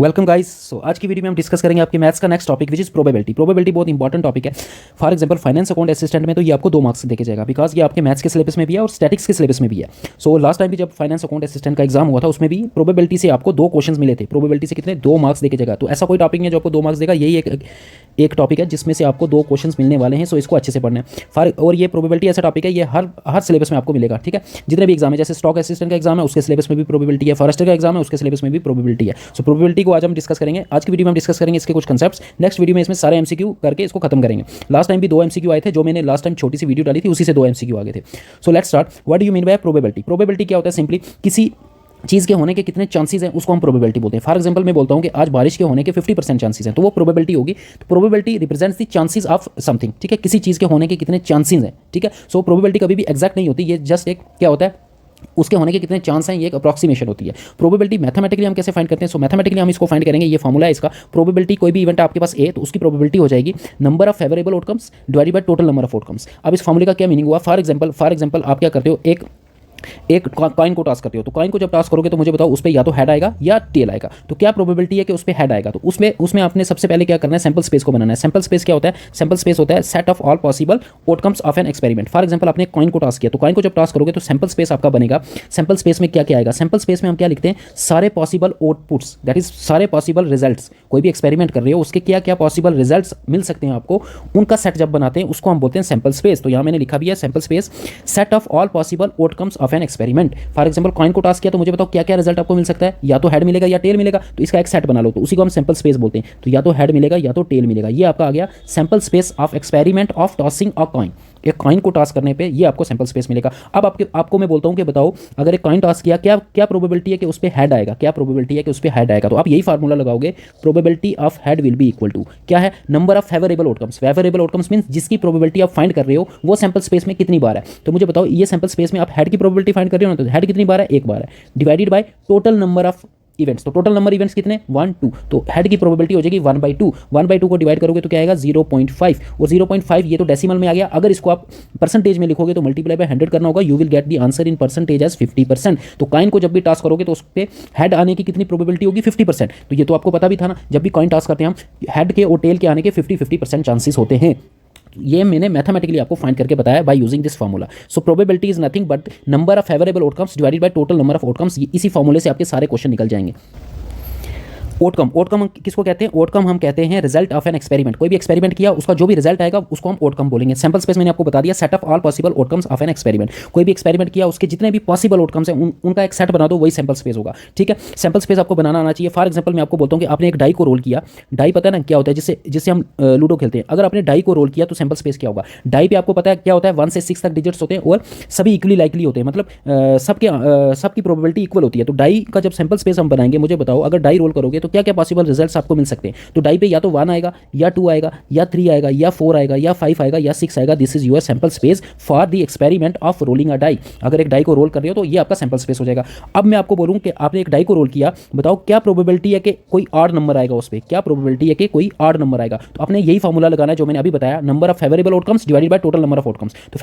Welcome guys. सो आज की video में हम डिस्कस करेंगे आपके मैथ्स का next topic which is probability. Probability बहुत इंपॉर्टेंट टॉपिक है। For example finance account assistant में तो ये आपको 2 मार्क्स देके जाएगा बिकॉज ये आपके मैथ्स के सिलेबस में भी है और स्टैटिक्स के सिलेबस में भी है। सो लास्ट टाइम भी जब फाइनेंस अकाउंट असिस्टेंट का एग्जाम हुआ था उसमें भी प्रोबेबिलिटी से आपको 2 क्वेश्चन मिले थे। प्रोबेबिलिटी से कितने 2 मार्क्स देके जाएगा। तो ऐसा कोई टॉपिक नहीं है जो आपको 2 मार्क्स देगा, यही एक टॉपिक है जिसमें से आपको 2 क्वेश्चन मिलने वाले हैं। सो इसको अच्छे से पढ़ना है। और ये प्रोबेबिलिटी ऐसा टॉपिक है, ये हर सिलेबस में आपको मिलेगा। ठीक है, जितने भी एग्जाम है, जैसे स्टॉक असिस्टेंट का एग्जाम है उसके सिलेबस में भी प्रोबेबिलिटी है, फॉरेस्टर का एग्जाम है उसके सिलेबस में भी प्रोबेबिलिटी है। सो प्रोबेबिलिटी को आज हम डिस्कस करेंगे। आज की वीडियो में हम डिस्कस करेंगे इसके कुछ कंसेप्ट्स। नेक्स्ट वीडियो में इसमें सारे एमसीक्यू करके इसको खत्म करेंगे। लास्ट टाइम भी 2 एमसीक्यू आए थे, जो मैंने लास्ट टाइम छोटी सी वीडियो डाली थी उसी से 2 एमसीक्यू आ गए थे। So let's start. What do you mean by probability? Probability क्या होता है? सिंपली किसी चीज़ के होने के कितने चांसेस हैं उसको हम प्रोबेबिलिटी बोलते हैं। फॉर एग्जांपल मैं बोलता हूं कि आज बारिश के होने के 50% चांसेस हैं, तो वो प्रोबेबिलिटी होगी। तो probability represents the chances of something. ठीक है, किसी चीज़ के होने के कितने चांसेस हैं। ठीक है, सो प्रोबेबिलिटी कभी भी एग्जैक्ट नहीं होती, ये जस्ट एक क्या होता है, उसके होने के कितने चांस हैं, ये एक अप्रॉक्सीमेशन होती है। प्रोबेबिलिटी मैथमेटिकली हम कैसे फाइंड करते हैं? सो मैथमेटिकली हम इसको फाइंड करेंगे, ये फॉर्मूला है इसका। प्रोबेबिलिटी कोई भी इवेंट आपके पास ए, तो उसकी प्रोबेबिलिटी हो जाएगी number of favourable outcomes divided by total number of outcomes. अब इस फॉर्मूले का क्या मीनिंग हुआ? फॉर एग्जांपल आप क्या करते हो, एक कॉइन को टास्क करते हो। तो कॉइन को जब टास्क करोगे तो मुझे बताओ उस पर या तो हेड आएगा या टेल आएगा। तो क्या प्रोबेबिलिटी है कि उस पर हेड आएगा? तो उसमें आपने सबसे पहले क्या करना है, सैंपल स्पेस को बनाना है। सैंपल स्पेस क्या होता है? सैंपल स्पेस होता है set of all possible outcomes of an experiment. For example आपने कॉइन को टास्क किया, तो कॉइन को जब टास्क करोगे तो सैंपल स्पेस आपका बनेगा। सैंपल स्पेस में क्या क्या आएगा? सैंपल स्पेस में हम क्या लिखते हैं, सारे पॉसिबल आउटपुट्स, दैट इज सारे पॉसिबल रिजल्ट्स। कोई भी एक्सपेरिमेंट कर रहे हो उसके क्या क्या पॉसिबल रिजल्ट्स मिल सकते हैं आपको, उनका सेट जब बनाते हैं उसको हम बोलते हैं सैंपल स्पेस। तो यहाँ मैंने लिखा भी है sample space set of all possible outcomes of an experiment. For example coin को टास्क किया तो मुझे बताओ क्या क्या रिजल्ट आपको मिल सकता है, या तो हेड मिलेगा या टेल मिलेगा। तो इसका एक सेट बना लो, तो उसी को हम सैंपल स्पेस बोलते हैं। तो या तो हेड मिलेगा या तो टेल मिलेगा। ये आपका आ गया sample space of experiment of tossing a coin. एक कॉइन को टास्क करने पे ये आपको सैंपल स्पेस मिलेगा। अब आपको मैं बोलता हूं कि बताओ अगर एक कॉइन टास्क किया, क्या प्रोबेबिलिटी है कि उस पे हेड आएगा? क्या प्रोबेबिलिटी है कि उस पे हेड आएगा? तो आप यही फार्मूला लगाओगे, probability of head will be equal to क्या है, number of favourable outcomes. Favourable outcomes means जिसकी प्रोबेबिलिटी आप फाइंड कर रहे हो वो सैंपल स्पेस में कितनी बार है। तो मुझे बताओ ये सैंपल स्पेस में आप हेड की प्रोबेबिलिटी फाइंड कर रहे हो ना, तो हेड कितनी बार है? एक बार है, divided by total number of events. तो टोटल नंबर इवेंट्स कितने? 1 2। तो हेड की प्रोबेबिलिटी हो जाएगी 1/2। 1/2 को डिवाइड करोगे तो क्या आएगा? 0.5। और 0.5 ये तो डेसिमल में आ गया। अगर इसको आप परसेंटेज में लिखोगे तो मल्टीप्लाई बाय 100 करना होगा। You will get the answer in percentage as 50%। तो कॉइन को जब भी टास्क करोगे तो उस पर हेड आने की कितनी प्रोबेबिलिटी होगी? 50%। तो ये तो आपको पता भी था ना, जब भी कॉइन टास्क करते हैं हम हेड के और टेल के आने के 50% चांसेस होते हैं। ये मैंने मैथमेटिकली आपको फाइंड करके बताया by using this formula. So probability is nothing but number of favourable outcomes divided by total number of outcomes. इसी फार्मूले से आपके सारे क्वेश्चन निकल जाएंगे। आउटकम किसको कहते हैं? आउटकम हम कहते हैं रिजल्ट ऑफ एन एक्सपेरिमेंट। कोई भी एक्सपेरिमेंट किया उसका जो भी रिजल्ट आएगा उसको हम आउटकम बोलेंगे। सैंपल स्पेस मैंने आपको बता दिया set of all possible outcomes of an experiment. कोई भी एक्सपेरिमेंट किया उसके जितने भी पॉसिबल आउटकम्स हैं उनका एक सेट बना दो, वही सैंपल स्पेस होगा। ठीक है, सैंपल स्पेस आपको बनाना आना चाहिए। फॉर एग्जांपल मैं आपको बोलता हूं कि आपने एक डाई को रोल किया। डाई पता है ना क्या होता है, जिससे हम लूडो खेलते हैं। अगर आपने डाई को रोल किया तो सैंपल स्पेस क्या होगा? डाई पे आपको पता है क्या होता है, 1 से 6 तक डिजिट्स होते हैं और सभी इक्वली लाइकली होते हैं, मतलब सबकी प्रोबेबिलिटी इक्वल होती है। तो डाई का जब सैंपल स्पेस हम बनाएंगे, मुझे बताओ अगर डाई रोल करोगे तो क्या क्या पॉसिबल रिजल्ट्स आपको मिल सकते हैं? तो डाई पे या तो 1 आएगा या 2 आएगा या 3 आएगा या 4 आएगा या 5 आएगा या 6 आएगा। This is your sample space for the experiment of rolling a die. अगर एक डाई को रोल कर रहे हो तो ये आपका सैंपल स्पेस हो जाएगा। अब मैं आपको बोलूं कि आपने एक डाई को रोल किया, बताओ क्या प्रोबेबिलिटी है कि कोई ऑड नंबर आएगा उस पर? क्या प्रोबेबिलिटी है कि कोई ऑड नंबर आएगा? तो आपने यही फार्मूला लगाना है जो मैंने अभी बताया, number of favourable outcomes divided by total number of outcomes. तो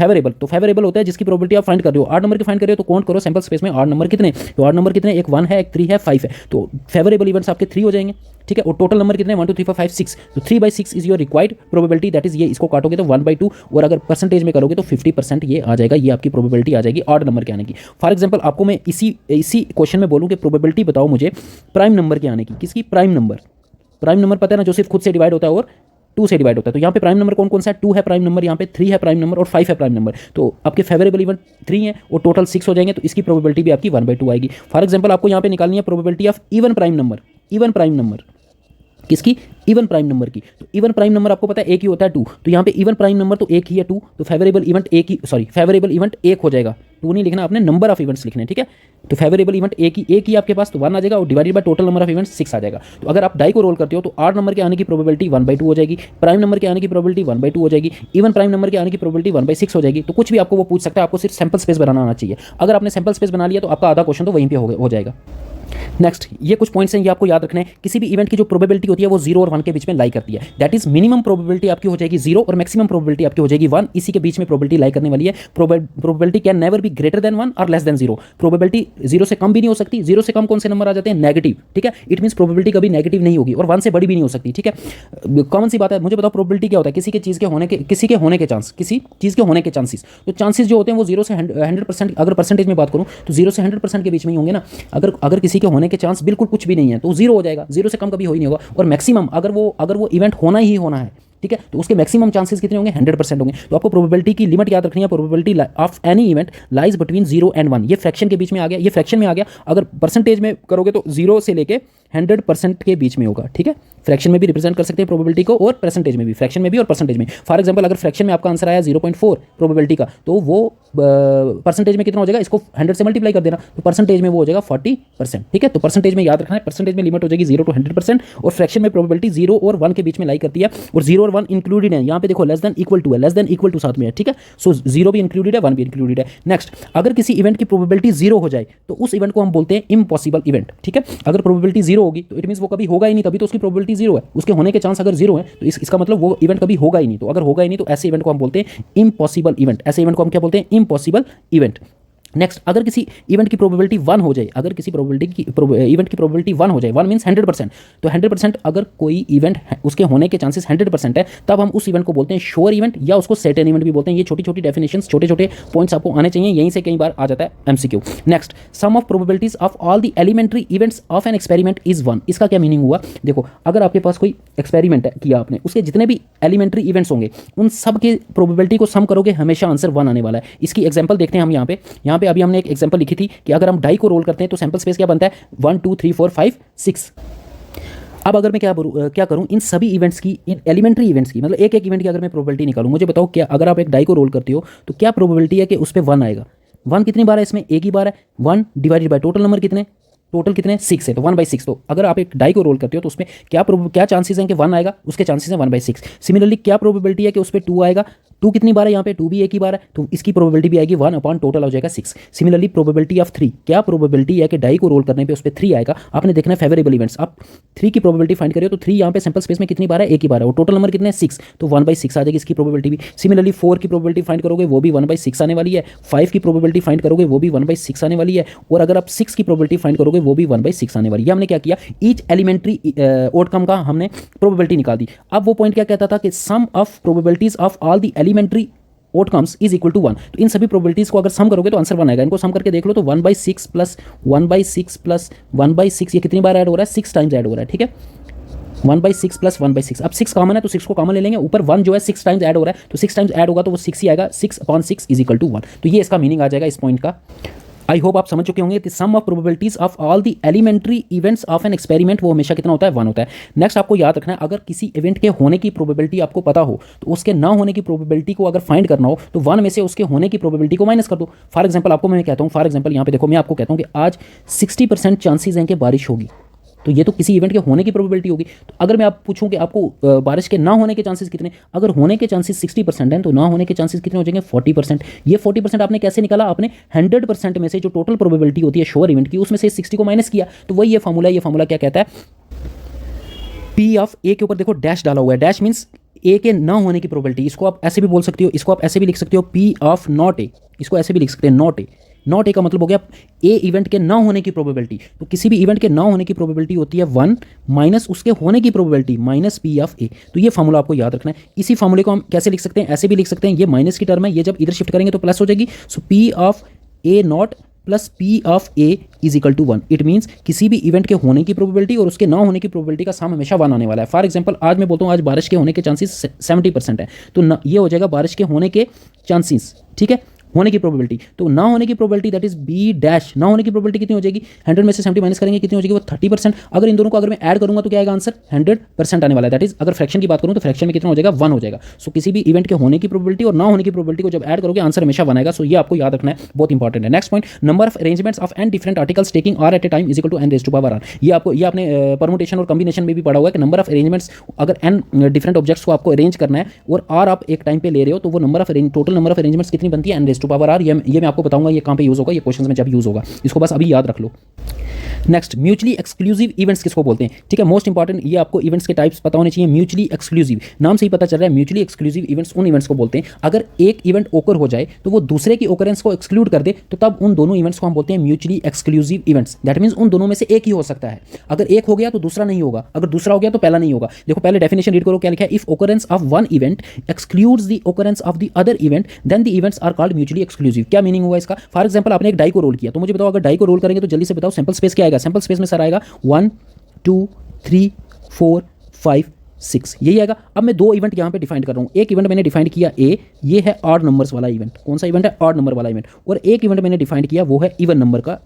फेवरेबल होता है जिसकी प्रोबेबिलिटी आप फाइंड कर रहे हो। ऑड नंबर की फाइंड कर रहे हो तो काउंट करो सैंपल स्पेस में ऑड नंबर कितने। तो ऑड नंबर कितने? एक 1 है, एक 3 है, 5 है। तो फेवरेबल इवेंट्स आपके 3 हो जाएंगे। ठीक है, और टोटल नंबर कितने? 1 2 3 4 5 6। तो 3/6 is your required probability, that is ये। इसको काटोगे तो 1/2 और अगर परसेंटेज में करोगे तो 50% ये आ जाएगा। ये आपकी प्रोबेबिलिटी आ जाएगी ऑड नंबर के आने की। फॉर एग्जांपल आपको मैं इसी क्वेश्चन में बोलूं कि प्रोबेबिलिटी बताओ मुझे प्राइम नंबर के आने की। किसकी? प्राइम नंबर पता है ना, जो सिर्फ खुद से डिवाइड होता है और 2 से डिवाइड होता है। तो यहाँ पे प्राइम नंबर कौन कौन सा है? 2 है प्राइम नंबर, यहाँ पे 3 है प्राइम नंबर और 5 है प्राइम नंबर। तो आपके फेवरेबल इवेंट 3 है और टोटल 6 हो जाएंगे। तो इसकी प्रोबेबिलिटी भी आपकी 1/2 आएगी। फॉर एग्जांपल आपको यहाँ पे निकालनी है probability of even prime number. किसकी? इवन प्राइम नंबर की। तो इवन प्राइम नंबर आपको पता है एक ही होता है 2। तो यहाँ पे इवन प्राइम नंबर तो एक ही है 2। तो फेवरेबल इवेंट एक हो जाएगा। 2 नहीं लिखना आपने, नंबर ऑफ इवेंट्स लिखने। ठीक है, तो फेवरेबल इवेंट एक ही आपके पास, तो 1 आ जाएगा और divided by total number of events 6 आ जाएगा। तो अगर आप डाई को रोल करते हो तो ऑड नंबर के आने की प्रोबेबिलिटी 1/2 हो जाएगी, प्राइम नंबर के आने की प्रोबेबिलिटी 1/2 हो जाएगी, इवन प्राइम नंबर के आने की प्रोबेबिलिटी 1/6 हो जाएगी। तो कुछ भी आपको वो पूछ सकता है, आपको सिर्फ सैंपल स्पेस बनाना आना चाहिए। अगर आपने सैंपल स्पेस बना लिया तो आपका आधा क्वेश्चन तो वहीं पे हो जाएगा। नेक्स्ट, ये कुछ पॉइंट्स हैं, ये आपको याद रखना है। किसी भी इवेंट की जो प्रोबेबिलिटी होती है वो 0 और 1 के बीच में लाई करती है। दैट इज मिनिमम प्रोबेबिलिटी आपकी हो जाएगी 0 और मैक्सिमम प्रोबेबिलिटी आपकी हो जाएगी 1। इसी के बीच में प्रोबेबिलिटी लाई करने वाली है। Probability can never be greater than 1 और लेस देन 0। प्रोबेबिलिटी 0 से कम भी नहीं हो सकती। 0 से कम कौन से नंबर आ जाते हैं? नेगेटिव। ठीक है, इट मीन्स प्रोबेबिलिटी कभी नेगेटिव नहीं होगी और 1 से बड़ी भी नहीं हो सकती। ठीक है, कॉमन सी बात है। मुझे बताओ प्रोबेबिलिटी क्या होता है? किसी चीज़ के होने के चांस, किसी चीज़ के होने के चांसेस। तो चांसेस जो होते हैं वो 0 से 100%, अगर परसेंटेज में बात करूँ तो 0 से 100% के बीच में ही होंगे ना। अगर किसी के होने के चांस बिल्कुल कुछ भी नहीं है तो 0 हो जाएगा। 0 से कम कभी हो ही नहीं होगा। और मैक्सिमम अगर वो इवेंट होना ही होना है, ठीक है, तो उसके मैक्सिमम चांसेस कितने होंगे? 100% होंगे। तो आपको प्रोबेबिलिटी की लिमिट याद रखनी है। Probability of any event lies between 0 and 1। ये फ्रैक्शन के बीच में आ गया, ये फ्रैक्शन में आ गया। अगर परसेंटेज में करोगे तो 0 से लेके 100% के बीच में होगा। ठीक है, फ्रैक्शन में भी रिप्रेजेंट कर सकते हैं प्रोबेबिलिटी को और परसेंटेज में भी, फ्रैक्शन में भी और परसेंटेज में। फॉर एग्जांपल अगर फ्रैक्शन में आपका आंसर आया 0.4 प्रोबेबिलिटी का, तो वो परसेंटेज में कितना हो जाएगा? इसको 100 से मल्टीप्लाई कर देना, तो परसेंटेज में वो हो जाएगा 40%। ठीक है, तो परसेंटेज में याद रखना है, परसेंटेज में लिमिट हो जाएगी 0 to 100% और फ्रैक्शन में प्रोबेबिलिटी 0 और 1 के बीच में लाई करती है। और 0 और 1 इंक्लूडेड है यहाँ पे, देखो लेस देन इक्वल टू है, लेस देन इक्वल टू साथ में है। ठीक है, सो 0 भी इंक्लूडेड है, 1 भी इंक्लूडेड है। नेक्स्ट, अगर किसी इवेंट की प्रोबेबिलिटी 0 हो जाए तो उस इवेंट को हम बोलते हैं इम्पॉसिबल इवेंट। ठीक है, अगर प्रोबेबिलिटी 0 होगी तो इट मींस वो कभी होगा ही नहीं, तभी तो उसकी प्रोबेबिलिटी 0 है। उसके होने के चांस अगर 0 है तो इसका मतलब वो इवेंट कभी होगा ही नहीं। तो अगर होगा ही नहीं तो ऐसे इवेंट को हम बोलते हैं इम्पॉसिबल इवेंट। ऐसे इवेंट को हम क्या बोलते हैं? Impossible event. नेक्स्ट, अगर किसी इवेंट की प्रोबेबिलिटी 1 हो जाए, अगर किसी इवेंट की प्रोबेबिलिटी 1 हो जाए, 1 मीन्स 100%, तो 100% अगर कोई इवेंट उसके होने के चांसेस 100% है, तब हम उस इवेंट को बोलते हैं श्योर इवेंट या उसको सर्टेन इवेंट भी बोलते हैं। ये छोटी छोटी डेफिनेशंस, छोटे छोटे पॉइंट्स आपको आने चाहिए, यहीं से कई बार आ जाता है MCQ. Next, sum of probabilities of all the elementary events of an experiment is 1। इसका क्या मीनिंग हुआ? देखो, अगर आपके पास कोई एक्सपेरिमेंट किया आपने, उसके जितने भी एलिमेंट्री इवेंट्स होंगे उन सब के प्रोबेबिलिटी को सम करोगे, हमेशा आंसर 1 आने वाला है। इसकी एग्जाम्पल देखते हैं हम यहाँ पे अभी हमने एक एग्जाम्पल लिखी थी कि अगर हम डाई को रोल करते हैं तो सैंपल स्पेस क्या बनता है? 1 2 3 4 5 6। अब अगर मैं क्या करूं, इन सभी इवेंट्स की, इन एलिमेंट्री इवेंट्स की, मतलब एक एक इवेंट की अगर मैं प्रोबेबिलिटी निकालूं, मुझे बताओ क्या, अगर आप एक डाई को रोल करते हो तो क्या प्रोबेबिलिटी है कि उस पर 1 आएगा? 1 कितनी बार है इसमें? एक ही बार है। 1 डिवाइडेड बाय टोटल नंबर कितने? टोटल कितने? 6 है, तो 1/6। तो अगर आप एक डाई को रोल करते हो तो उसमें क्या चांसेस हैं कि 1 आएगा? उसके चांसेस हैं 1/6। सिमिलरली क्या प्रोबेबिलिटी है कि उस पर 2 आएगा? 2 कितनी बार है यहाँ पे? 2 भी एक ही बार है, तो इसकी प्रोबेबिलिटी भी आएगी 1 अपॉन टोटल हो जाएगा 6। सिमिलरली प्रोबेबिलिटी ऑफ 3, क्या प्रोबेबिलिटी है कि डाई को रोल करने पे उस पर 3 आएगा? आपने देखना है फेवरेबल इवेंट्स। आप 3 की प्रोबेबिलिटी फाइंड करिए तो 3 यहाँ पे सैंपल स्पेस में कितनी बार है? एक ही बार है। और टोटल नंबर कितने हैं? 6, तो 1/6 आ जाएगी इसकी प्रोबेबिलिटी भी। सिमिलरली 4 की प्रोबेबिलिटी फाइंड करोगे वो भी 1/6 आने वाली है। 5 की प्रोबेबिलिटी फाइंड करोगे वो भी 1/6 आने वाली है। और अगर आप 6 की प्रोबेबिलिटी फाइंड करोगे वो भी 1/6 आने वाली है। हमने क्या किया? ईच एलिमेंट्री आउटकम का हमने प्रोबेबिलिटी निकाल दी। अब वो पॉइंट क्या कहता था कि sum of probabilities of all the elementary outcomes is equal to 1। तो इन सभी प्रोबेबिलिटीज को अगर सम करोगे तो आंसर 1 आएगा। इनको सम करके देख लो तो 1/6 प्लस 1/6 प्लस 1/6, ये कितनी बार ऐड हो रहा है? 6 टाइम्स ऐड हो रहा है। ठीक है, 1/6 प्लस 1/6। अब 6 कॉमन है तो 6 को कॉमन ले लेंगे, ऊपर 1 जो है 6 टाइम्स ऐड हो रहा है, तो 6 टाइम्स ऐड होगा तो वो 6 ही आएगा। 6/6 इज इक्वल टू 1। तो ये इसका मीनिंग आ जाएगा इस पॉइंट का। आई होप आप समझ चुके होंगे कि sum of probabilities of all the elementary events of an experiment वो हमेशा कितना होता है? 1 होता है। नेक्स्ट, आपको याद रखना है, अगर किसी इवेंट के होने की प्रोबेबिलिटी आपको पता हो तो उसके ना होने की प्रोबेबिलिटी को अगर फाइंड करना हो तो 1 में से उसके होने की प्रोबेबिलिटी को माइनस कर दो। फॉर एग्जाम्पल आपको मैं कहता हूँ, फॉर एग्जाम्पल यहाँ पे देखो, मैं आपको कहता हूँ कि आज 60% चांसेस हैं कि बारिश होगी, तो ये तो किसी इवेंट के होने की प्रोबेबिलिटी होगी। तो अगर मैं आप पूछूं कि आपको बारिश के ना होने के चांसेस कितने, अगर होने के चांसेस 60% हैं तो ना होने के चांसेस कितने हो जाएंगे? 40%। ये 40% आपने कैसे निकाला? आपने 100% में से जो टोटल प्रोबेबिलिटी होती है श्योर इवेंट की, उसमें से 60 को माइनस किया। तो वही ये फार्मूला है। ये फार्मूला क्या कहता है? पी ऑफ ए के ऊपर देखो डैश डाला हुआ है। डैश मीन्स ए के ना होने की प्रोबेबिलिटी। इसको आप ऐसे भी बोल सकते हो, इसको आप ऐसे भी लिख सकते हो, पी ऑफ नॉट ए। इसको ऐसे भी लिख सकते हैं, नॉट ए। नॉट ए का मतलब हो गया ए इवेंट के ना होने की प्रोबेबिलिटी। तो किसी भी इवेंट के ना होने की प्रोबेबिलिटी होती है 1 माइनस उसके होने की प्रोबेबिलिटी माइनस पी ऑफ ए। तो ये फार्मूला आपको याद रखना है। इसी फार्मूले को हम कैसे लिख सकते हैं? ऐसे भी लिख सकते हैं, ये माइनस की टर्म है, ये जब इधर शिफ्ट करेंगे तो प्लस हो जाएगी। So P of A not plus P of A is equal to 1। It means किसी भी इवेंट के होने की प्रोबेबिलिटी और उसके ना होने की प्रोबेबिलिटी का सम हमेशा 1 आने वाला है। फॉर एग्जांपल आज मैं बोलता हूँ आज बारिश के होने के चांसेस 70% है, तो ये हो जाएगा बारिश के होने के चांसेस। ठीक है, होने की प्रोबेबिलिटी। तो ना होने की probability that is B dash, ना होने की प्रोबेबिलिटी कितनी हो जाएगी? 100 में से 70 माइनस करेंगे, कितनी हो जाएगी? वो 30%। अगर इन दोनों को अगर मैं ऐड करूंगा तो क्या आएगा आंसर? 100% आने वाला है। दैट इज अगर फ्रैक्शन की बात करूं तो फ्रैक्शन में कितना हो जाएगा? 1 हो जाएगा। सो किसी भी इवेंट के होने की प्रोबेबिलिटी और ना होने की प्रोबेबिलिटी को जब ऐड करोगे आंसर हमेशा 1 आएगा। सो ये आपको याद रखना है, बहुत इंपॉर्टेंट है। Next point, number of arrangements of n different articles taking r at a time is equal to n raise to power r. ये आपने परमुटेशन और कॉम्बिनेशन में भी पढ़ा हुआ है कि नंबर ऑफ अरेंजमेंट्स, अगर एन डिफरेंट ऑब्जेक्ट्स को आपको अरेंज करना है और आर आप एक टाइम पे ले रहे हो तो वो टोटल नंबर ऑफ अरेंजमेंट्स कितनी बनती है? N raise to power r. ये मैं आपको बताऊंगा ये कहाँ पे यूज़ होगा, ये क्वेश्चन में जब यूज़ होगा। इसको बस अभी याद रख लो। नेक्स्ट, म्यूचुअली एक्सक्लूसिव इवेंट्स किसको बोलते हैं? ठीक है, मोस्ट इंपॉर्टेंट, ये आपको इवेंट्स के टाइप्स पता होने चाहिए। म्यूचुअली एक्सक्लूसिव, नाम से ही पता चल रहा है, म्यूचुअली एक्सक्लूसिव इवेंट्स उन इवेंट्स को बोलते हैं अगर एक इवेंट ओकर हो जाए तो वो दूसरे की ओकरेंस को एक्सक्लूड कर दे, तो तब उन दोनों इवेंट्स को हम बोलते हैं mutually exclusive events. That means उन दोनों में से एक ही हो सकता है। अगर एक हो गया तो दूसरा नहीं होगा, अगर दूसरा हो गया तो पहला नहीं होगा। देखो पहले डेफिनेशन रीड करो, क्या लिखा है? If occurrence of one event excludes the occurrence of the other event then the events are called mutually exclusive. क्या मीनिंग हुआ इसका? फॉर एग्जांपल आपने एक डाई को रोल किया, तो मुझे बताओ अगर डाई को रोल करेंगे तो जल्दी से बताओ सैंपल स्पेस क्या आएगा? सैंपल स्पेस में सर आएगा 1 2 3 4 5 6, यही आएगा। अब मैं दो इवेंट यहाँ पे डिफाइन कर रहा हूँ। एक इवेंट मैंने डिफाइन किया ए, ये है ऑड नंबर्स वाला इवेंट। कौन सा इवेंट है? ऑड नंबर वाला इवेंट। और एक इवेंट मैंने डिफाइन किया वो है इवन नंबर का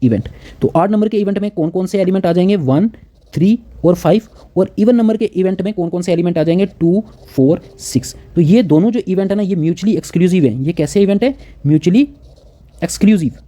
इवेंट। तो ऑड नंबर के इवेंट में कौन कौन से एलिमेंट आ जाएंगे? 1 3 और 5। और इवन नंबर के इवेंट में कौन कौन से एलिमेंट आ जाएंगे? 2 4 6। तो ये दोनों जो इवेंट है ना, ये म्यूचुअली एक्सक्लूसिव है। ये कैसे इवेंट है? Mutually exclusive.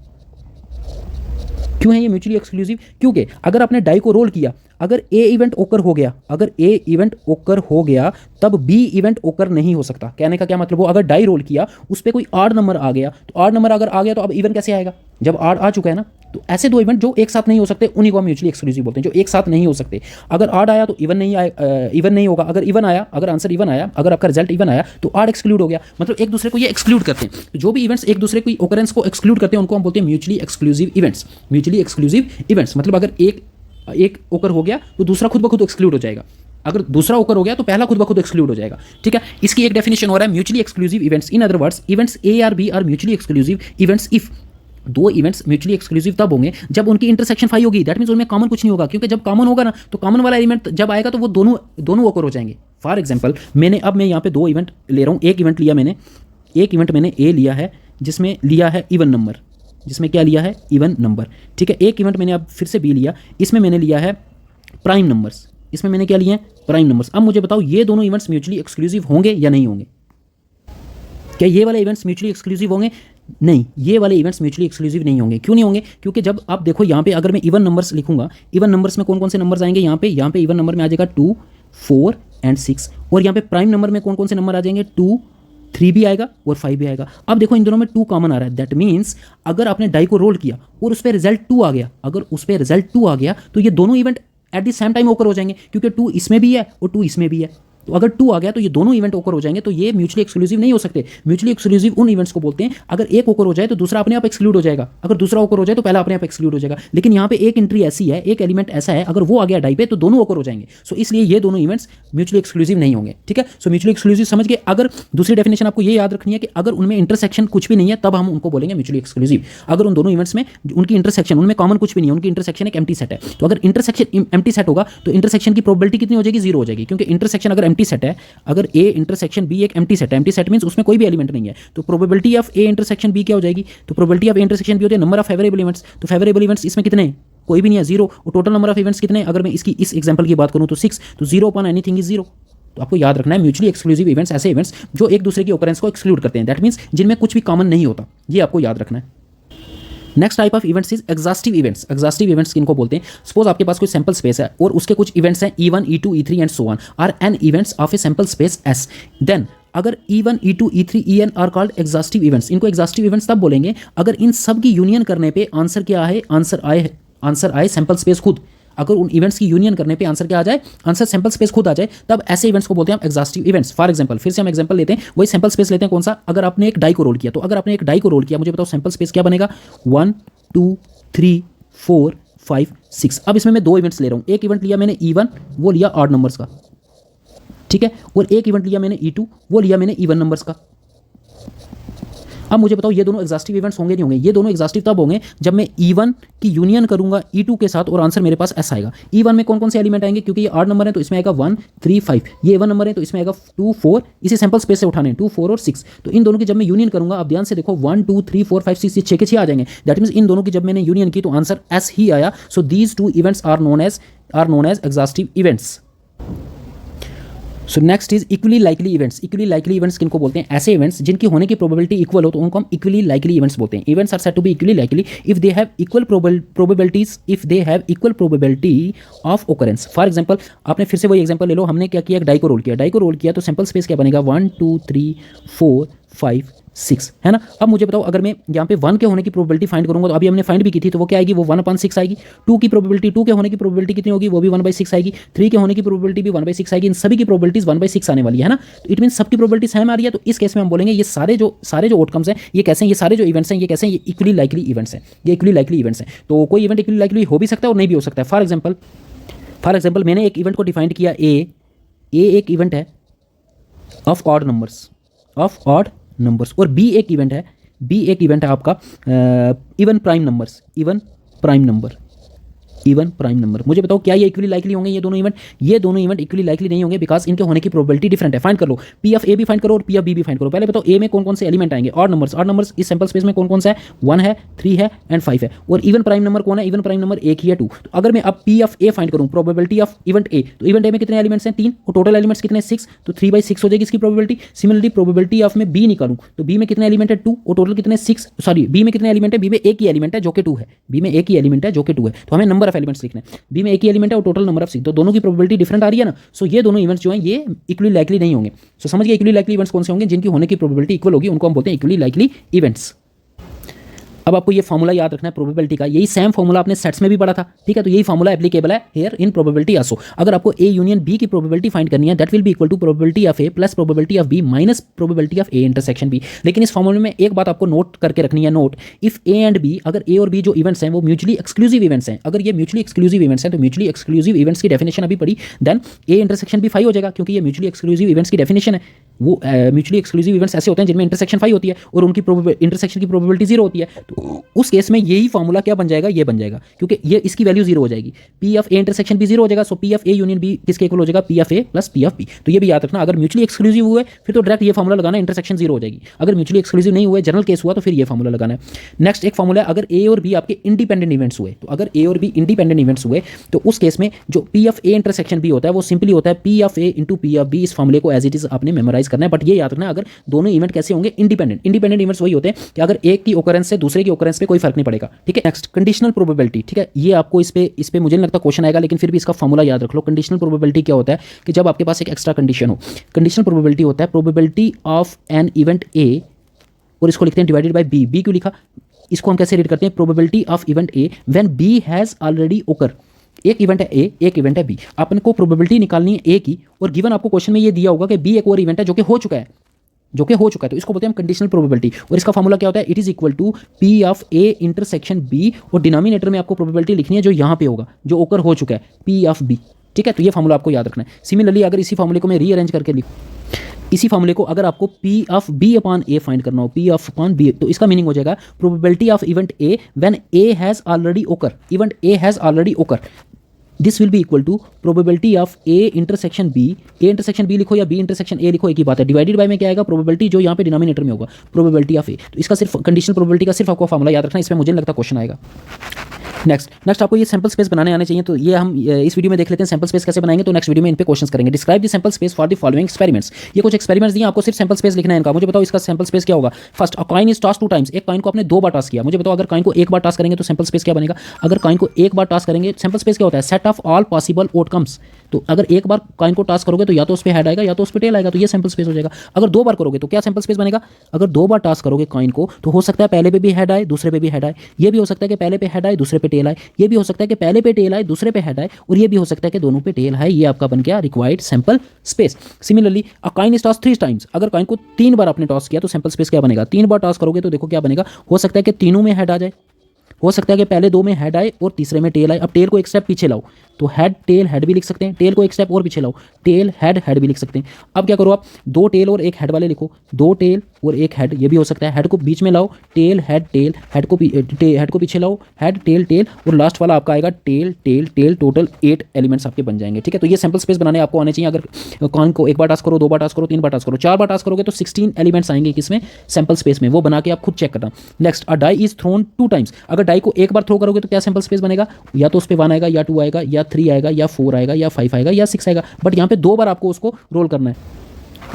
क्यों है ये म्यूचुअली एक्सक्लूसिव? क्योंकि अगर आपने डाई को रोल किया, अगर ए इवेंट ओकर हो गया, अगर ए इवेंट ओकर हो गया तब बी इवेंट ओकर नहीं हो सकता। कहने का क्या मतलब? वो अगर डाई रोल किया उस पर कोई ऑड नंबर आ गया, तो ऑड नंबर अगर आ गया तो अब इवन कैसे आएगा? जब ऑड आ चुका है ना। तो ऐसे दो इवेंट जो एक साथ नहीं हो सकते उन्हीं को हम म्यूचुअली एक्सक्लूसिव बोलते हैं, जो एक साथ नहीं हो सकते। अगर ऑड आया तो इवन नहीं आए, इवन नहीं होगा। अगर इवन आया, अगर आंसर इवन आया, अगर आपका रिजल्ट इवन आया तो ऑड एक्सक्लूड हो गया। मतलब एक दूसरे को ये एक्सक्लूड करते हैं। तो जो भी इवेंट्स एक दूसरे की ओकरेंस को एक्सक्लूड करते हैं उनको हम बोलते हैं mutually exclusive events. Mutually exclusive events मतलब अगर एक ओकर हो गया तो दूसरा खुद ब खुद एक्सक्लूड हो जाएगा, अगर दूसरा ओकर हो गया तो पहला खुद ब खुद एक्सक्लूड हो जाएगा। ठीक है, इसकी एक डेफिनेशन हो रहा है mutually exclusive events. In other words, events A और B are mutually exclusive events if दो इवेंट्स म्यूचुअली एक्सक्लूसिव तब होंगे जब उनकी इंटरसेक्शन 5 होगी। दैट मीन्स उनमें कॉमन कुछ नहीं होगा, क्योंकि जब कॉमन होगा ना तो कॉमन वाला एलिमेंट जब आएगा तो वो दोनों ओकर हो जाएंगे। फॉर एग्जाम्पल मैं यहाँ पे दो इवेंट ले रहा हूँ। एक इवेंट मैंने ए लिया है जिसमें लिया है इवन नंबर, जिसमें क्या लिया है? Even number. ठीक है, एक इवेंट मैंने अब फिर से बी लिया, इसमें मैंने लिया है प्राइम नंबर्स। इसमें मैंने क्या लिया है? Prime numbers. अब मुझे बताओ ये दोनों इवेंट्स म्यूचुअली एक्सक्लूसिव होंगे या नहीं होंगे? क्या ये वाले इवेंट्स म्यूचुअली एक्सक्लूसिव होंगे? नहीं, ये वाले इवेंट्स म्यूचुअली एक्सक्लूसिव नहीं होंगे। क्यों नहीं होंगे? क्योंकि जब आप देखो यहाँ पे अगर मैं इवन नंबर्स लिखूंगा, इवन नंबर्स में कौन कौन से नंबर्स आएंगे? यहाँ पे इवन नंबर में आ जाएगा 2 4 एंड 6। और यहाँ पे प्राइम नंबर में कौन कौन से नंबर आ जाएंगे? 2 3 भी आएगा और 5 भी आएगा। अब देखो इन दोनों में 2 कॉमन आ रहा है। दैट मीन्स अगर आपने डाई को रोल किया और उस पर रिजल्ट 2 आ गया, अगर उस पर रिजल्ट 2 आ गया तो ये दोनों event at the same time ओकर हो जाएंगे, क्योंकि 2 इसमें भी है और 2 इसमें भी है। तो अगर 2 आ गया तो ये दोनों इवेंट ओकर हो जाएंगे, तो ये म्यूचुअली एक्सक्लूसिव नहीं हो सकते। म्यूचुअली एक्सक्लूसिव उन इवेंट्स को बोलते हैं अगर एक ओकर हो जाए तो दूसरा अपने आप एक्सक्लूड हो जाएगा, अगर दूसरा ओकर हो जाए तो पहला अपने आप एक्सक्लूड हो जाएगा। लेकिन यहाँ पे एक एंट्री ऐसी है, एक एलिमेंट ऐसा है, अगर वो आ गया डाई पे तो दोनों ओकर हो जाएंगे। सो इसलिए ये दोनों इवेंट्स म्यूचुअली एक्सक्लूसिव नहीं होंगे। ठीक है, सो म्यूचुअली एक्सक्लूसिव समझ गए। अगर दूसरी डेफिनेशन आपको ये याद रखनी है कि अगर उनमें इंटरसेक्शन कुछ भी नहीं है तब हम उनको बोलेंगे म्यूचुअली एक्सक्लूसिव। अगर उन दोनों इवेंट्स में उनकी इंटरसेक्शन, उनमें कॉमन कुछ भी नहीं है, उनकी इंटरसेक्शन एक एम्प्टी सेट है, तो अगर इंटरसेक्शन एम्प्टी सेट होगा तो इंटरसेक्शन की प्रोबेबिलिटी कितनी हो जाएगी? 0 हो जाएगी, क्योंकि इंटरसेक्शन अगर एम्प्टी सेट है, अगर ए इंटरसेक्शन बी एक एम्प्टी सेट है, एम्प्टी सेट मींस उसमें कोई भी एलिमेंट नहीं है, तो probability of A intersection B क्या हो जाएगी? तो probability of A intersection B होती है नंबर ऑफ फेवरेबल इवेंट्स। तो फेवरेबल इवेंट्स इसमें कितने हैं? कोई भी नहीं है, 0। और टोटल नंबर ऑफ इवेंट्स कितने हैं? अगर मैं इसकी इस एग्जांपल की बात करूं तो 6, तो 0 अपॉन एनीथिंग इज 0। तो आपको याद रखना है म्यूचुअली एक्सक्लूसिव इवेंट्स ऐसे इवेंट्स जो एक दूसरे की ओकरेंस को एक्सक्लूड करते हैं। दैट मीन्स जिनमें कुछ भी कॉमन नहीं होता, ये आपको याद रखना है। Next type of events is exhaustive events. Exhaustive events किनको बोलते हैं? सपोज आपके पास कोई सैंपल स्पेस है और उसके कुछ इवेंट्स हैं E1 E2 E3 and so on are n events of a sample space S। Then अगर E1 E2 E3 En are called exhaustive events. इनको एग्जॉस्टिव इवेंट्स तब बोलेंगे अगर इन सब की यूनियन करने पे आंसर क्या है? आंसर आए सैंपल स्पेस खुद। अगर उन इवेंट्स की यूनियन करने पे आंसर क्या आ जाए? आंसर सैंपल स्पेस खुद आ जाए, तब ऐसे इवेंट्स को बोलते हैं हम एग्जॉस्टिव इवेंट्स। फॉर एग्जांपल फिर से हम एग्जांपल लेते हैं, वही सैंपल स्पेस लेते हैं। कौन सा? अगर आपने एक डाई को रोल किया, तो अगर आपने एक डाई को रोल किया, मुझे बताओ सैंपल स्पेस क्या बनेगा? 1 2 3 4 5 6। अब इसमें मैं दो इवेंट्स ले रहा हूँ। एक इवेंट लिया मैंने E1, वो लिया ऑड नंबर्स का, ठीक है, और एक इवेंट लिया मैंने E2, वो लिया मैंने इवन नंबर्स का। अब मुझे बताओ ये दोनों एग्जॉस्टिव इवेंट्स होंगे नहीं होंगे? ये दोनों एग्जॉस्टिव तब होंगे जब मैं E1 की यूनियन करूंगा E2 के साथ और आंसर मेरे पास S आएगा। E1 में कौन कौन से एलिमेंट आएंगे? क्योंकि ये ऑड नंबर है तो इसमें आएगा 1 3 5, ये इवन नंबर है तो इसमें आएगा 2 4, इसे सैंपल स्पेस से उठाने 2 4 और 6। तो इन दोनों की जब मैं यूनियन करूंगा, आप ध्यान से देखो 1 2 3 4 5 6, ये 6 के 6 आ जाएंगे। दैट मीन्स इन दोनों की जब मैंने यूनियन की तो आंसर S ही आया। So these two events are known as exhaustive events. So next is equally likely events. Equally likely events किनको बोलते हैं? ऐसे इवेंट्स जिनकी होने की प्रोबेबिलिटी इक्वल हो तो उनको हम इक्वली लाइकली इवेंट्स बोलते हैं। Events are said to be equally likely if they have equal probability of occurrence. For example आपने फिर से वही एग्जांपल ले लो, हमने क्या किया? एक डाई को रोल किया। डाई को रोल किया तो सैंपल स्पेस क्या बनेगा? 1 2 3 4 5 6 है ना। अब मुझे बताओ अगर मैं यहाँ पे 1 के होने की प्रोबेबिलिटी फाइंड करूंगा तो अभी हमने फाइंड भी की थी, तो वो क्या आएगी, वो 1/6 आएगी। 2 की प्रोबेबिलिटी, 2 के होने की प्रोबेबिलिटी कितनी होगी, वो भी 1/6 आएगी। 3 के होने की प्रोबेबिलिटी भी 1/6 आएगी। इन सभी की प्रोबेबिलिटीज 1/6 आने वाली है ना। तो इट मीन सबकी प्रोबेबिलिटी सेम आ रही है। तो इस केस में हम बोलेंगे ये सारे जो आउटकम्स हैं ये कैसे हैं, ये सारे जो इवेंट्स हैं ये कैसे हैं, ये इक्वली लाइकली इवेंट्स हैं, ये इक्वली लाइकली इवेंट्स हैं। तो कोई इवेंट इक्वली लाइकली हो भी सकता है और नहीं भी हो सकता है। फॉर एग्जाम्पल मैंने एक इवेंट को डिफाइंड किया ए एक इवेंट है ऑफ ऑड नंबर्स और बी एक इवेंट है आपका इवन प्राइम नंबर। मुझे बताओ क्या ये इक्वली लाइकली होंगे ये दोनों इवेंट इक्वली लाइकली नहीं होंगे, बिकॉज इनके होने की प्रोबेबिलिटी डिफरेंट है। फाइंड कर लो, पी ऑफ ए भी फाइंड करो और पी ऑफ बी भी फाइंड करो। पहले बताओ ए में कौन कौन से एलिमेंट आएंगे, ऑड नंबर्स इस सैंपल स्पेस में कौन कौन सा है, 1 है, 3 है एंड 5 है। और इवन प्राइम नंबर कौन है, इवन प्राइम नंबर एक ही है, 2। तो अगर मैं अब पी ऑफ ए फाइंड करूं, प्रोबेबिलिटी ऑफ इवेंट ए, तो इवेंट ए में कितने एलिमेंट्स हैं, 3, और टोटल एलिमेंट्स कितने, 6, तो 3/6 हो जाएगी इसकी प्रोबेबिलिटी। सिमिलरली प्रोबेबिलिटी ऑफ में बी निकालूं तो बी में कितने एलिमेंट है, 2, और टोटल कितने, 6, सॉरी बी में कितने एलिमेंट है, बी में एक ही एलिमेंट है जो कि 2 है, तो हमें नंबर ऑफ एलिमेंट्स लिखना है। बी में एक ही एलिमेंट है और टोटल नंबर ऑफ 6, तो दोनों की प्रोबेबिलिटी डिफरेंट आ रही है ना। सो ये दोनों इवेंट्स जो हैं ये इक्वली लाइकली नहीं होंगे। सो समझ गए इक्वली लाइकली इवेंट्स कौन से होंगे, जिनकी होने की प्रोबेबिलिटी इक्वल होगी उनको हम बोलते हैं इक्वली लाइकली इवेंट्स। अब आपको ये फॉर्मूला याद रखना है प्रोबेबिलिटी का, यही सेम फॉर्मूला आपने सेट्स में भी पढ़ा था, ठीक है। तो यही फॉर्मूला एप्लीकेबल है हियर इन प्रोबेबिलिटी आल्सो। अगर आपको ए यूनियन बी की प्रोबेबिलिटी फाइंड करनी है, that will be equal to probability of A plus probability of B minus probability of A intersection B. लेकिन इस फॉर्मूले में एक बात आपको नोट करके रखनी है, note if A and B, अगर ए और बी जो इवेंट्स हैं वो म्यूचुअली एक्सक्लूसिव इवेंट्स हैं, अगर ये म्यूचुअली एक्सक्लूसिव इवेंट्स हैं तो म्यूचुअली एक्सक्लूसिव इवेंट्स की डेफिनेशन अभी पढ़ी, देन ए इंटरसेक्शन भी 5 हो जाएगा, क्योंकि ये म्यूचुअली एक्सक्लूसिव इवेंट्स की डेफिनेशन है। वो म्यूचुअली एक्सक्लूसिव इवेंट्स ऐसे होते हैं जिनमें इंटरसेक्शन 5 होती है और उनकी इंटरसेक्शन की प्रोबेबिलिटी 0 होती है। तो उस केस में यही फॉर्मूला क्या बन जाएगा, ये बन जाएगा, क्योंकि ये इसकी वैल्यू 0 हो जाएगी। पी ऑफ ए इंटरसेक्शन भी 0 हो जाएगा। So P of A union B किसके इक्वल हो जाएगा, P of A plus P of B. तो ये भी याद रखना, अगर म्यूचुअली एक्सक्लूसिव हुए फिर तो डायरेक्ट ये फॉर्मूला लगाना, इंटरसेक्शन 0 हो जाएगी। अगर म्यूचुअली एक्सक्लूसिव नहीं हुए, जनरल केस हुआ, तो फिर ये फॉर्मूला लगाना है। नेक्स्ट एक फॉर्मूला है, अगर ए और बी आपके इंडिपेंडेंट इवेंट्स हुए, तो अगर ए और बी इंडिपेंडेंट इवेंट्स हुए तो उस केस में जो P of A intersection B होता है वो सिंपली होता है P of A into P of B. इस फॉर्मूले को एज इट इज आपने मेमोराइज करना है। बट ये याद रखना, अगर दोनों इवेंट कैसे होंगे, इंडिपेंडेंट इवेंट्स वही होते हैं कि अगर एक की ओकरेंस से दूसरे की ओकरेंस पे कोई फर्क नहीं पड़ेगा, ठीक है। नेक्स्ट कंडीशनल प्रोबेबिलिटी, ठीक है। ये आपको इस पे मुझे नहीं लगता क्वेश्चन आएगा, लेकिन फिर भी इसका फॉर्मूला याद रख लो। कंडीशनल प्रोबेबिलिटी क्या होता है कि जब आपके पास एक एक्स्ट्रा कंडीशन हो, कंडीशनल प्रोबेबिलिटी होता है probability of an event A, और इसको लिखते हैं डिवाइडेड बाय बी। बी क्यों लिखा, इसको हम कैसे रीड करते हैं, probability of event A when B has already occur. एक इवेंट है ए, एक इवेंट है बी, अपन को प्रोबेबिलिटी निकालनी है ए की, और गिवन आपको क्वेश्चन में ये दिया होगा कि बी एक और इवेंट है जो कि हो चुका है, तो इसको बोलते हैं हम कंडीशनल प्रोबेबिलिटी। और इसका फॉर्मूला क्या होता है, it is equal to P of A intersection B, और डिनोमिनेटर में आपको प्रोबेबिलिटी लिखनी है जो यहाँ पे होगा, जो ओकर हो चुका है, पी ऑफ बी, ठीक है। तो ये फॉर्मूला आपको याद रखना है। सिमिलरली अगर इसी फॉर्मूले को मैं रीअरेंज करके लिखूँ, इसी फॉर्मूले को अगर आपको P of B upon A find करना हो, पी ऑफ अपॉन बी, तो इसका मीनिंग हो जाएगा probability of event A when A has already occur, event A has already occur, this will be equal to probability of A intersection B लिखो या B intersection A लिखो, एक ही बात है। डिवाइडेड बाय में क्या आएगा, प्रोबेबिलिटी जो यहाँ पे डिनोमिनेटर में होगा, प्रोबेबिलिटी ऑफ ए। तो इसका सिर्फ कंडीशनल प्रोबेबिलिटी का सिर्फ आपको फॉर्मूला याद रखना, इसमें मुझे नहीं लगता क्वेश्चन आएगा। नेक्स्ट आपको ये सैंपल स्पेस बनाने आने चाहिए, तो ये हम इस वीडियो में देख लेते हैं सैंपल स्पेस कैसे बनाएंगे। तो नेक्स्ट वीडियो में इन पे क्वेश्चंस करेंगे। Describe the sample space for the following experiments. ये कुछ एक्सपेरिमेंट्स दिए, आपको सिर्फ सैंपल स्पेस लिखना है इनका। मुझे बताओ इसका सैंपल स्पेस क्या होगा। First, a coin is tossed 2 times, एक कॉइन को आपने 2 बार टॉस किया। मुझे बताओ अगर कॉइन को एक बार टॉस करेंगे तो सैंपल स्पेस क्या बनेगा। अगर कॉइन को एक बार टॉस करेंगे, सैंपल स्पेस क्या होता है, set of all possible outcomes. तो अगर एक बार कॉइन को टॉस करोगे तो या तो उस पर हेड आएगा या तो उस पर टेल आएगा, तो ये सैंपल स्पेस हो जाएगा। अगर 2 बार करोगे तो क्या सैंपल स्पेस बनेगा। अगर 2 बार टॉस करोगे कॉइन को तो हो सकता है पहले पे भी हेड आए, दूसरे पे भी हेड आए। ये भी हो सकता है कि पहले पे हेड आए, दूसरे पे टेल आए। ये भी हो सकता है कि पहले पे टेल आए, दूसरे पे हेड आए, और ये भी हो सकता है कि दोनों पे टेल आए। ये आपका बन गया required sample space. Similarly a coin is toss 3 times, अगर कॉइन को 3 बार आपने टॉस किया तो सैंपल स्पेस क्या बनेगा। 3 बार टॉस करोगे तो देखो क्या बनेगा, हो सकता है कि तीनों में हेड आ जाए, हो सकता है कि पहले 2 में हेड आए और तीसरे में टेल आए। अब टेल को एक स्टेप पीछे लाओ तो हेड टेल हेड भी लिख सकते हैं, टेल को एक स्टेप और पीछे लाओ, टेल हेड हेड भी लिख सकते हैं। अब क्या करो आप, 2 टेल और 1 हेड वाले लिखो, 2 टेल और 1 हेड, ये भी हो सकता है। हेड को बीच में लाओ, टेल हेड टेल, हेड को पीछे लाओ, हेड टेल टेल, और लास्ट वाला आपका आएगा tail tail tail. Total 8 elements आपके बन जाएंगे, ठीक है। तो ये सैंपल स्पेस बनाने आपको आने चाहिए। अगर कॉइन को एक बार टास्क करो, 2 बार टास्क करो, 3 बार टास्क करो, 4 बार टास्क करोगे तो 16 एलिमेंट्स आएंगे किसमें, सैंपल स्पेस में। वो बना के आप खुद चेक करना। Next, a die is thrown 2 times, अगर डाई को एक बार थ्रो करोगे तो क्या सैंपल स्पेस बनेगा, या तो उस पर 1 आएगा या 2 आएगा या 3 आएगा या 4 आएगा या 5 आएगा या 6 आएगा। बट यहाँ पे 2 बार आपको उसको रोल करना है।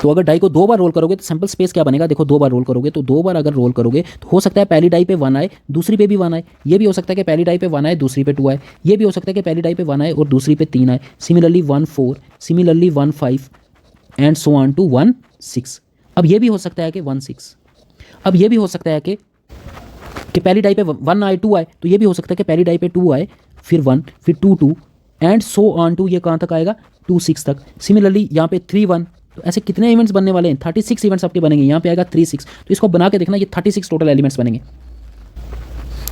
तो अगर डाई को 2 बार रोल करोगे तो सैंपल स्पेस क्या बनेगा, देखो 2 बार रोल करोगे तो 2 बार अगर रोल करोगे तो हो सकता है पहली डाई पे 1 आए, दूसरी पे भी 1 आए। ये भी हो सकता है कि पहली डाई पे 1 आए, दूसरी पे 2 आए। ये भी हो सकता है कि पहली डाई पे 1 आए और दूसरी पे 3 आए। Similarly 1 4, similarly 1 5 and so on to 1 6। अब ये भी हो सकता है कि 1 6। अब ये भी हो सकता है कि पहली डाई पे 1 आए 2 आए, तो ये भी हो सकता है कि पहली डाई पे 2 आए फिर 1 फिर 2 2 एंड सो ऑन टू ये कहाँ तक आएगा 2 6 तक। सिमिलरली यहाँ पे 3 1, तो ऐसे कितने इवेंट्स बनने वाले हैं 36 इवेंट्स आपके बनेंगे। यहाँ पे आएगा 3 6, तो इसको बना के देखना ये 36 टोटल एलिमेंट्स बनेंगे।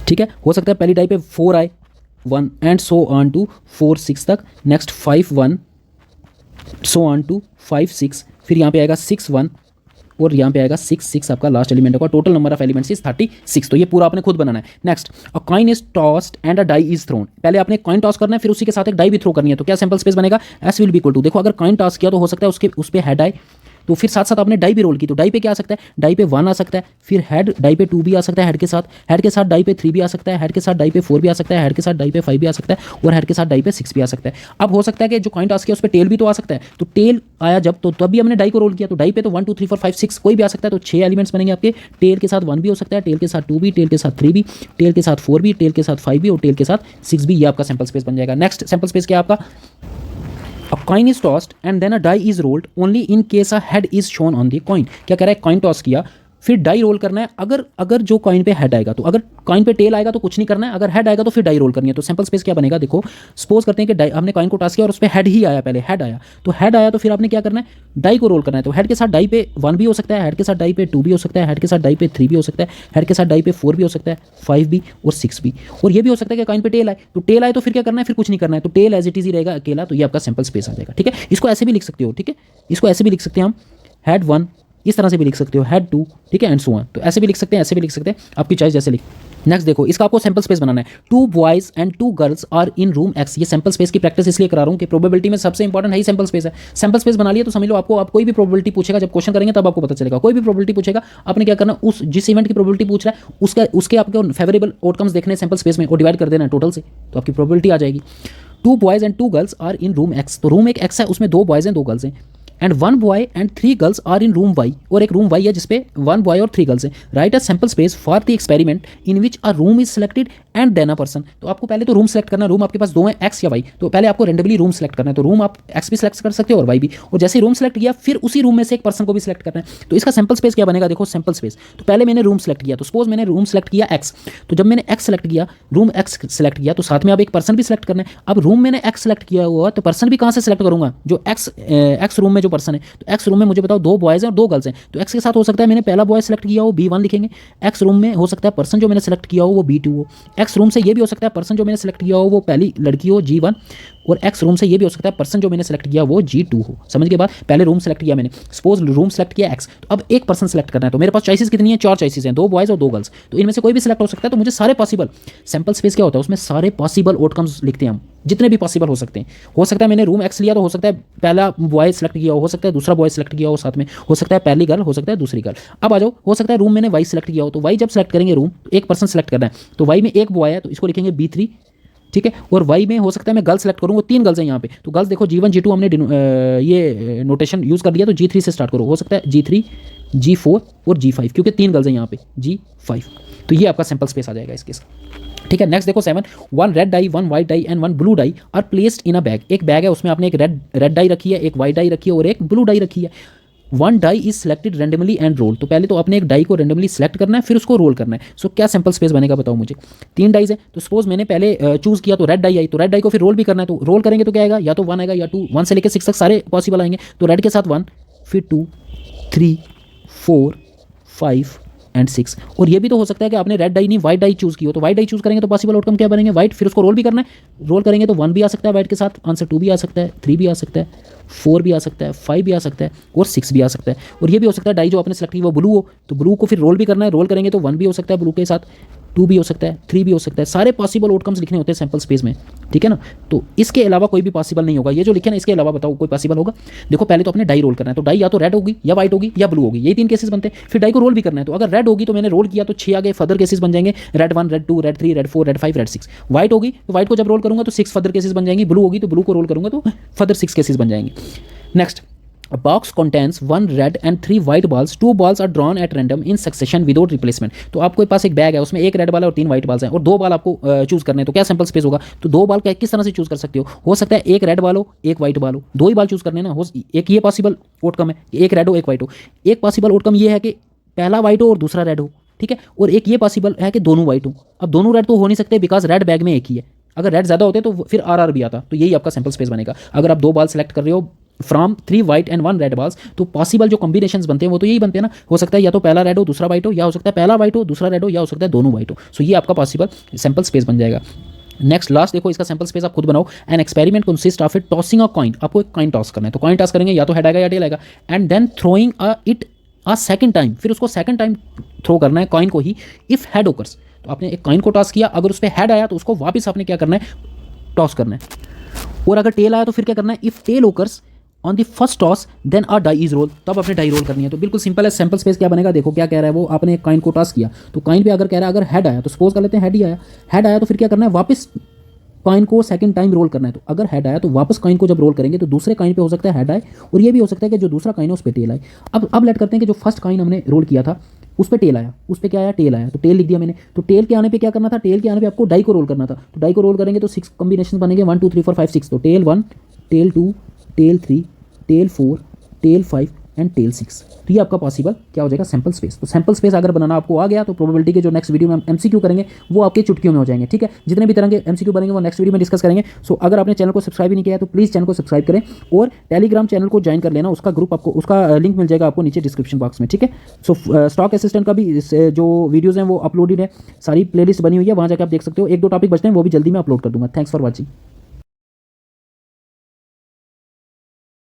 ठीक है, हो सकता है पहली डाई पे 4 आए 1 एंड सो ऑन टू 4 6 तक, नेक्स्ट 5 1 सो ऑन टू 5 6, फिर यहाँ पे आएगा 6 1 और यहाँ पे आएगा 6 6 आपका लास्ट एलिमेंट होगा। Total number of elements is 36। तो ये पूरा आपने खुद बनाना है। Next, a coin is tossed and a die is thrown. पहले आपने कॉइन टॉस करना है, फिर उसी के साथ एक डाई भी थ्रो करनी है। तो क्या सैंपल स्पेस बनेगा, S will be equal to, देखो अगर कॉइन टॉस किया तो हो सकता है उसके उस पर हेड आए, तो फिर साथ साथ आपने डाई भी रोल की, तो डाई पे क्या आ सकता है, डाई पे 1 आ सकता है, फिर हेड डाई पे 2 भी आ सकता है, हेड के साथ डाई पे 3 भी आ सकता है, हेड के साथ डाई पे 4 भी आ सकता है, हेड के साथ डाई पे 5 भी आ सकता है, और हेड के साथ डाई पे 6 भी आ सकता है। अब हो सकता है कि जो कॉइन टॉस किया उस पर टेल भी तो आ सकता है, तो टेल आया जब तो तब भी हमने डाई को रोल किया, तो डाई पे तो 1 2 3 4 5 6 कोई भी आ सकता है, तो 6 एलिमेंट्स बनेंगे आपके। टेल के साथ 1 भी हो सकता है, टेल के साथ 2 भी, टेल के साथ 3 भी, टेल के साथ 4 भी, टेल के साथ 5 भी और टेल के साथ 6 भी। ये आपका सैंपल स्पेस बन जाएगा। नेक्स्ट सैंपल स्पेस क्या आपका, a coin is tossed and then a die is rolled only in case a head is shown on the coin। क्या कह रहा है, कॉइन टॉस किया फिर डाई रोल करना है, अगर जो कॉइन पे हेड आएगा, तो अगर कॉइन पे टेल आएगा तो कुछ नहीं करना है, अगर हेड आएगा तो फिर डाई रोल करनी है। तो सैंपल स्पेस क्या बनेगा, देखो सपोज करते हैं कि डाई हमने कॉइन को टॉस किया और उस पर हेड ही आया, पहले हेड आया, तो हेड आया तो फिर आपने क्या करना है, डाई को रोल करना है। तो हेड के साथ डाई पे 1 भी हो सकता है, हेड के साथ डाई पे 2 भी हो सकता है, हेड के साथ डाई पे 3 भी हो सकता है, हेड के साथ डाई पे 4 भी हो सकता है, 5 भी और 6 भी। और ये भी हो सकता है कि कॉइन पे टेल आए, तो टेल आए तो फिर क्या करना है, फिर कुछ नहीं करना है, तो टेल एज इट इज ही रहेगा अकेला। तो ये आपका सैंपल स्पेस आ जाएगा। ठीक है, इसको ऐसे भी लिख सकते हो। ठीक है, इसको ऐसे भी लिख सकते हैं हम, हेड 1 इस तरह से भी लिख सकते हो, हेड 2, ठीक है, एंड सो ऑन। तो ऐसे भी लिख सकते हैं, ऐसे भी लिख सकते हैं, आपकी चॉइस जैसे लिख। नेक्स्ट देखो, इसका आपको सैंपल स्पेस बनाना है। 2 boys and 2 girls are in room X. ये सैंपल स्पेस की प्रैक्टिस इसलिए करा रहा हूँ कि प्रोबेबिलिटी में सबसे इंपॉर्टेंट है ही सैंपल स्पेस है। सैंपल स्पेस बना लिया तो समझ लो आपको, आप कोई भी प्रोबेबिलिटी पूछेगा, जब क्वेश्चन करेंगे तब आपको पता चलेगा। कोई भी प्रोबेबिलिटी पूछेगा, आपने क्या करना, उस जिस इवेंट की प्रोबेबिलिटी पूछ रहा है उसके आपको फेवरेबल आउटकम्स देखने सैंपल स्पेस में और डिवाइड कर देना टोटल से, तो आपकी प्रोबेबिलिटी आ जाएगी। 2 boys and 2 girls are in room X. तो रूम एक एक्स है, उसमें 2 बॉयज हैं 2 गर्ल्स हैं। And 1 boy and 3 girls are in room Y, और एक रूम वाई है जिसपे 1 बॉय और 3 गर्ल्स हैं। Write a sample space for the experiment in which a room is selected and then a person. तो आपको पहले तो रूम सेलेक्ट करना है, रूम आपके पास 2 हैं, एक्स या वाई, तो पहले आपको रेंडमली रूम सेलेक्ट करना है। तो रूम आप एक्स भी सेलेक्ट कर सकते हो और वाई भी, और जैसे ही रूम सेलेक्ट किया फिर उसी रूम में से एक पर्सन को भी सिलेक्ट करना है। तो इसका सैंपल स्पेस क्या बनेगा, देखो सैंपल स्पेस, तो पहले मैंने रूम सेलेक्ट किया, तो सपोज मैंने रूम सेलेक्ट किया एक्स, तो जब मैंने एक्स सेलेक्ट किया, रूम एक्स सेलेक्ट किया, तो साथ में अब एक पर्सन भी सिलेक्ट करना है। अब रूम मैंने एक्स सेलेक्ट किया हुआ, तो पर्सन भी कहाँ से सिलेक्ट करूंगा, जो एक्स रूम में जो पर्सन है, तो एक्स रूम में मुझे बताओ 2 बॉयज हैं और 2 गर्ल्स हैं। तो एक्स के साथ हो सकता है मैंने पहला बॉय सेलेक्ट किया हो, B1 लिखेंगे। एक्स रूम में हो सकता है पर्सन जो मैंने सेलेक्ट किया हो वो B2 हो। एक्स रूम से ये भी हो सकता है पर्सन जो मैंने सेलेक्ट किया हो वो पहली लड़की हो G1, और एक्स रूम से ये भी हो सकता है पर्सन जो मैंने सेलेक्ट किया वो G2 हो। समझ के बाद पहले रूम सेलेक्ट किया मैंने, सपोज रूम सेलेक्ट किया एक्स, तो अब एक पर्सन सेलेक्ट करना है। तो मेरे पास चॉइसेस कितनी है, 4 चॉइसेस हैं, 2 बॉयज और 2 गर्ल्स, तो इनमें से कोई भी सिलेक्ट हो सकता है। तो मुझे सारे पॉसिबल, सैंपल स्पेस क्या होता है उसमें सारे पॉसिबल आउटकम्स लिखते हैं हम, जितने भी पॉसिबल हो सकते हैं। हो सकता है मैंने रूम एक्स लिया तो हो सकता है पहला बॉय सेलेक्ट किया हो सकता है दूसरा बॉय सेलेक्ट किया हो साथ में, हो सकता है पहली गर्ल, हो सकता है दूसरी गर्ल। अब आ जाओ, हो सकता है रूम मैंने वाई सेलेक्ट किया हो, तो वाई जब सेलेक्ट करेंगे रूम, तो एक पर्सन सेलेक्ट करना है, तो वाई में एक बॉय है तो इसको लिखेंगे B3, ठीक है। और वाई में हो सकता है मैं गर्ल सेलेक्ट करूँगा, 3 गर्ल्स हैं यहाँ पे, तो गर्ल्स देखो G1 G2 हमने ये नोटेशन यूज़ कर दिया, तो G3 से स्टार्ट करो, हो सकता है G3 G4 और G5, क्योंकि 3 गर्ल्स हैं यहाँ पे G5। तो ये आपका सैंपल स्पेस आ जाएगा इसके साथ। ठीक है, नेक्स्ट देखो 7, 1 red die 1 white die and 1 blue die are placed in a bag. एक बैग है, उसमें आपने एक रेड डाई रखी है, एक वाइट डाई रखी है और एक ब्लू डाई रखी है। 1 die is selected randomly and roll. तो पहले तो आपने एक डाई को रेंडमली सेलेक्ट करना है, फिर उसको रोल करना है। सो क्या सैंपल स्पेस बनेगा बताओ मुझे। 3 डाइज है, तो सपोज मैंने पहले चूज़ किया तो रेड डाई आई, तो रेड डाई को फिर रोल भी करना है, तो रोल करेंगे तो क्या आएगा, या तो 1 आएगा या 2, 1 से लेकर 6 तक सारे पॉसिबल आएंगे। तो रेड के साथ 1, फिर 2, 3, 4, 5 एंड 6। और ये भी तो हो सकता है कि आपने रेड डाई नहीं वाइट डाई चूज़ की हो, तो वाइट डाई चूज़ करेंगे तो पॉसिबल आउटकम क्या बनेंगे, वाइट, फिर उसको रोल भी करना है। रोल करेंगे तो 1 भी आ सकता है वाइट के साथ, आंसर 2 भी आ सकता है, 3 भी आ सकता है, 4 भी आ सकता है, 5 भी आ सकता है और 6 भी आ सकता है। और ये भी हो सकता है डाई जो आपने सेलेक्ट की वो ब्लू हो, तो ब्लू को फिर रोल भी करना है। रोल करेंगे तो 1 भी हो सकता है ब्लू के साथ, 2 भी हो सकता है, 3 भी हो सकता है। सारे पॉसिबल आउटकम्स लिखने होते हैं सैंपल स्पेस में, ठीक है ना। तो इसके अलावा कोई भी पॉसिबल नहीं होगा। ये जो लिखे ना इसके अलावा बताओ कोई पॉसिबल होगा। देखो पहले तो अपने डाई रोल करना है, तो डाई या तो रेड होगी या वाइट होगी या ब्लू होगी, यही 3 केसेस बनते हैं। फिर डाई को रोल भी करना है, तो अगर रेड होगी तो मैंने रोल किया तो 6 आगे फर्दर केसेस बन जाएंगे, red 1, red 2, red 3, red 4, red 5, red 6। White होगी तो वाइट को जब रोल करूंगा तो 6 फर्दर केसेस बन जाएंगी। ब्लू होगी तो ब्लू को रोल करूंगा तो फर्दर 6 केसेस बन जाएंगे। Next, A box contains 1 red and 3 white balls. 2 balls are drawn at random in succession without replacement. तो आपके पास एक बैग है, उसमें एक रेड बाल है और 3 व्हाइट बाल्स हैं और 2 बाल आपको चूज करने हैं। तो क्या सैंपल स्पेस होगा, तो 2 बाल किस तरह से चूज कर सकते हो सकता है एक रेड बाल हो एक व्हाइट बाल हो, 2 ही बाल चूज करने ना हो। एक ये पॉसिबल आउटकम है, एक रेड हो एक व्हाइट हो। एक पॉसिबल आउटकम ये है कि पहला वाइट हो और दूसरा रेड हो, ठीक है। और एक ये पॉसिबल है कि दोनों वाइट हो। अब दोनों रेड तो हो नहीं सकते बिकॉज रेड बैग में एक ही है। अगर रेड ज़्यादा होते तो फिर आर भी आता, तो यही आपका सैंपल स्पेस बनेगा। अगर आप 2 बॉल सेलेक्ट कर रहे हो from 3 white and 1 red balls, तो पॉसिबल जो कॉम्बिनेशंस बनते हैं वो तो यही बनते हैं ना। हो सकता है या तो पहला रेड हो दूसरा वाइट हो, या हो सकता है पहला वाइट हो दूसरा रेड हो, या हो सकता है दोनों वाइट हो। सो ये आपका पॉसिबल सैंपल स्पेस बन जाएगा। नेक्स्ट लास्ट देखो, इसका सैंपल स्पेस आप खुद बनाओ। An experiment consist of it tossing a coin. आपको एक कॉइन टॉस करना है, तो कॉइन टॉस करेंगे या तो हेड आएगा या टेल आएगा, and then throwing it a second time. फिर उसको सेकंड टाइम थ्रो करना है कॉइन को ही। इफ हेड ओकर्स, तो आपने एक कॉइन को टॉस किया, अगर उस पर हेड आया तो उसको वापस आपने क्या करना है, टॉस करना है। और अगर टेल आया तो फिर क्या करना है, if tail occurs on the first toss then a die is roll, तब आपने डाई रोल करनी है। तो बिल्कुल सिंपल है। सैंपल स्पेस क्या बनेगा, देखो क्या कह रहा है वो, आपने एक कॉइन को टॉस किया, तो कॉइन पे अगर कह रहा है अगर हेड आया, तो सपोज कर लेते हैं हेड ही आया। हेड आया तो फिर क्या करना है, वापस कॉइन को सेकंड टाइम रोल करना है। तो अगर हेड आया तो वापस कॉइन को जब रोल करेंगे तो दूसरे कॉइन पे हो सकता है हेड आए, और ये भी हो सकता है कि जो दूसरा कॉइन है उस पर टेल आए। अब लेट करते हैं कि जो फर्स्ट कॉइन हमने रोल किया था उस पर टेल आया, उस पर क्या आया, टेल आया, तो टेल लिख दिया मैंने। तो टेल के आने पे क्या करना था, टेल के आने पे आपको डाई को रोल करना था। तो डाई को रोल करेंगे तो 6 कॉम्बिनेशन बनेंगे, 1 2 3 4 5 6। तो tail 1, tail 2, tail 3, tail 4, tail 5 and tail 6। तो ये आपका पॉसिबल क्या हो जाएगा, सैंपल स्पेस। तो सैंपल स्पेस अगर बनाना आपको आ गया तो प्रोबेबिलिटी के जो नेक्स्ट वीडियो में हम एमसीक्यू करेंगे वो आपके चुटकियों में हो जाएंगे, ठीक है। जितने भी तरह के एमसीक्यू बनेंगे वो नेक्स्ट वीडियो में डिस्कस करेंगे। सो अगर आपने चैनल को सब्सक्राइब ही नहीं किया है तो प्लीज़ चैनल को सब्सक्राइब करें, और टेलीग्राम चैनल को ज्वाइन कर लेना। उसका ग्रुप आपको, उसका लिंक मिल जाएगा आपको नीचे डिस्क्रिप्शन बॉक्स में, ठीक है। सो स्टॉक असिस्टेंट का भी जो वीडियोज़ हैं वो अपलोडेड है, सारी प्लेलिस्ट बनी हुई है, वहाँ जाकर आप देख सकते हो। 1 2 टॉपिक बचते हैं वो भी जल्दी मैं अपलोड कर दूंगा। Thanks for watching.